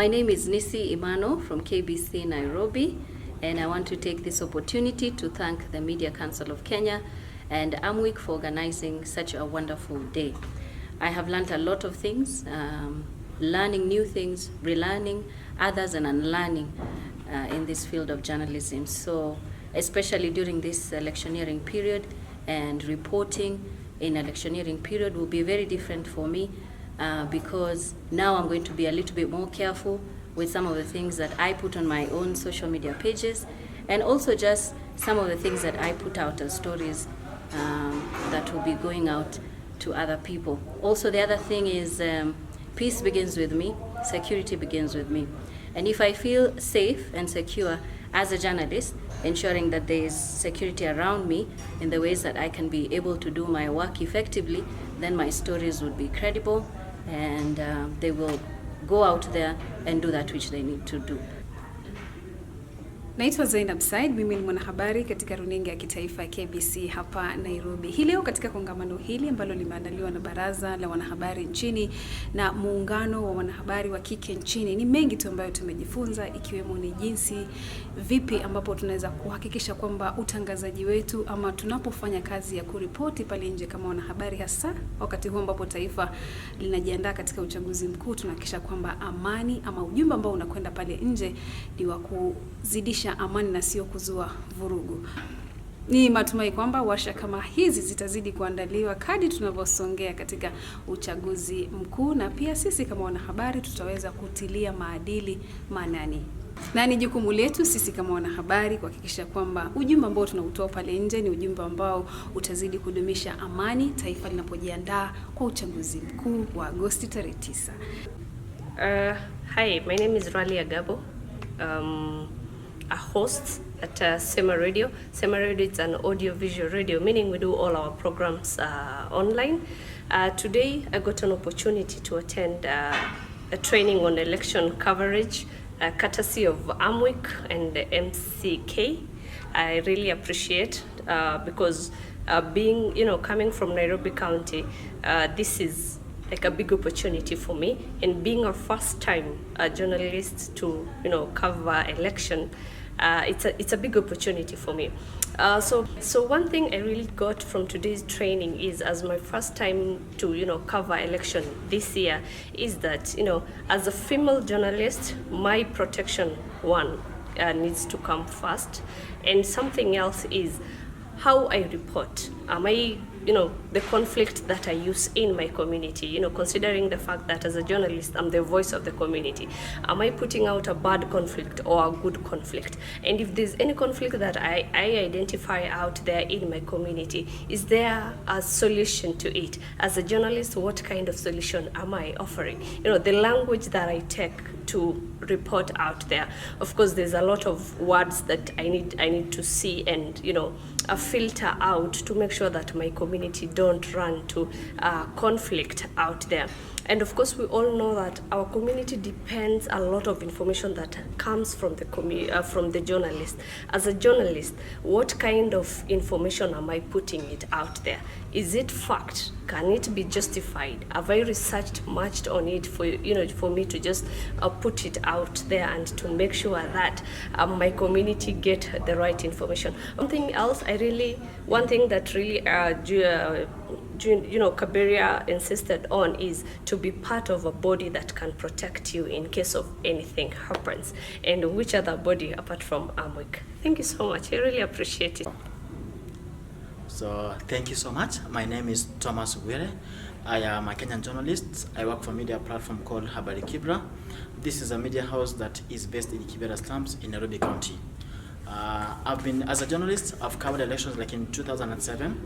My name is Nisi Imano from KBC Nairobi, and I want to take this opportunity to thank the Media Council of Kenya and AMWIK for organizing such a wonderful day. I have learned a lot of things, learning new things, relearning others, and unlearning in this field of journalism. So especially during this electioneering period, and reporting in electioneering period will be very different for me because now I'm going to be a little bit more careful with some of the things that I put on my own social media pages, and also just some of the things that I put out as stories that will be going out to other people. Also, the other thing is peace begins with me, security begins with me. And if I feel safe and secure as a journalist, ensuring that there is security around me in the ways that I can be able to do my work effectively, then my stories would be credible and they will go out there and do that which they need to do. Naitwa Zainab Said, mimi ni mwanahabari katika runinga ya kitaifa ya KBC hapa Nairobi. Hii leo katika kongamano hili ambalo limeandaliwa na Baraza la Wanahabari nchini na Muungano wa Wanahabari wa Kike nchini, ni mengi tu ambayo tumejifunza, ikiwemo ni jinsi vipi ambapo tunaweza kuhakikisha kwamba utangazaji wetu ama tunapofanya kazi ya kuripoti pale nje kama wanahabari, hasa wakati huu ambapo taifa linajiandaa katika uchaguzi mkuu, tunahakikisha kwamba amani ama ujumbe ambao unakwenda pale nje ni wa kuzidisha amani na sio kuzua vurugu. Ni matumai kwamba warsha kama hizi zitazidi kuandaliwa kadri tunavyosongea katika uchaguzi mkuu, na pia sisi kama wanahabari tutaweza kutilia maadili maanani. Na ni jukumu letu sisi kama wanahabari kuhakikisha kwamba ujumbe ambao tunautoa pale nje ni ujumbe ambao utazidi kudumisha amani taifa linapojiandaa kwa uchaguzi mkuu wa Agosti tarehe 9. Hi, my name is Rally Agabo. A host at Sema Radio. Sema Radio is an audio-visual radio, meaning we do all our programs online. Today, I got an opportunity to attend a training on election coverage, courtesy of AMWIK and the MCK. I really appreciate because being, coming from Nairobi County, this is like a big opportunity for me, and being a first time journalist to cover election, it's a big opportunity for me. So one thing I really got from today's training is, as my first time to cover election this year, is that as a female journalist, my protection needs to come first, and something else is how I report. Am I the conflict that I use in my community, considering the fact that as a journalist, I'm the voice of the community. Am I putting out a bad conflict or a good conflict? And if there's any conflict that I identify out there in my community, is there a solution to it? As a journalist, what kind of solution am I offering? The language that I take to report out there. Of course, there's a lot of words that I need to see and a filter out to make sure that my community don't run to conflict out there. And of course, we all know that our community depends a lot of information that comes from the journalist. As a journalist, what kind of information am I putting it out there? Is it fact? Can it be justified? Have I researched much on it for me to just put it out there and to make sure that my community get the right information? One thing that really Kaberia insisted on is to be part of a body that can protect you in case of anything happens. And which other body apart from AMWIK? Thank you so much. I really appreciate it. So thank you so much. My name is Thomas Were. I am a Kenyan journalist. I work for a media platform called Habari Kibra. This is a media house that is based in Kibera slums in Nairobi County. As a journalist, I've covered elections like in 2007,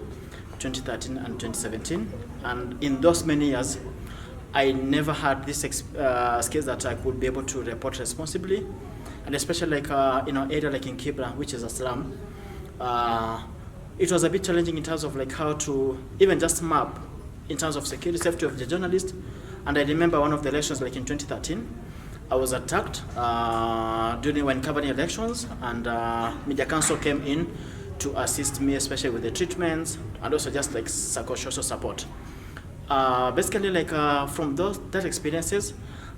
2013 and 2017. And in those many years, I never had this skills that I could be able to report responsibly. And especially like in an area like in Kibra, which is a slum, it was a bit challenging in terms of like how to even just map in terms of security, safety of the journalist. And I remember one of the elections like in 2013, I was attacked when covering elections, and Media Council came in to assist me, especially with the treatments and also just like psychosocial support. Basically, like from that experiences,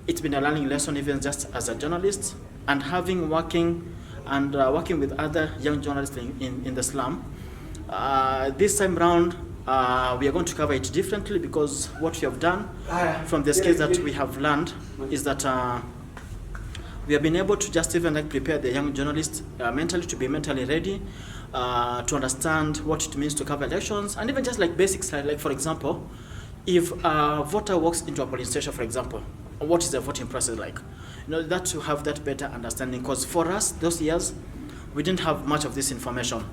it's been a learning lesson even just as a journalist, and working with other young journalists in the slum. This time round, we are going to cover it differently, because what we have done from the skills that we have learned is that we have been able to just even like prepare the young journalists mentally, to be mentally ready, to understand what it means to cover elections, and even just like basics, like for example, if a voter walks into a polling station, for example, what is the voting process like? That to have that better understanding, because for us, those years, we didn't have much of this information.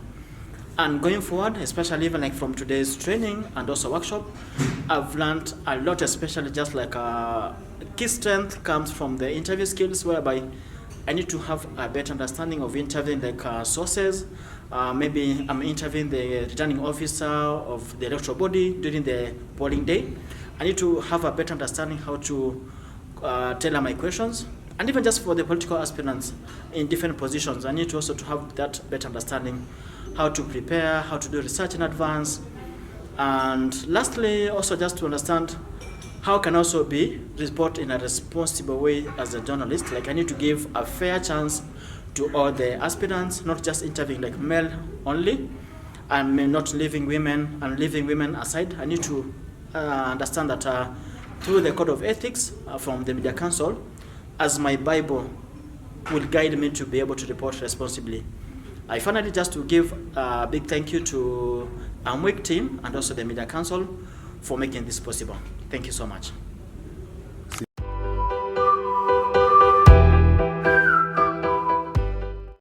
And going forward, especially even like from today's training and also workshop, I've learned a lot, especially just like key strength comes from the interview skills, whereby I need to have a better understanding of interviewing like sources. Maybe I'm interviewing the returning officer of the electoral body during the polling day. I need to have a better understanding how to tailor my questions. And even just for the political aspirants in different positions, I need to also to have that better understanding, how to prepare, how to do research in advance. And lastly, also just to understand how can also be report in a responsible way as a journalist. Like I need to give a fair chance to all the aspirants, not just interviewing like male only, and not leaving women aside. I need to understand that through the code of ethics from the Media Council, as my Bible will guide me to be able to report responsibly. I finally just to give a big thank you to AMWIK team and also the Media Council for making this possible. Thank you so much.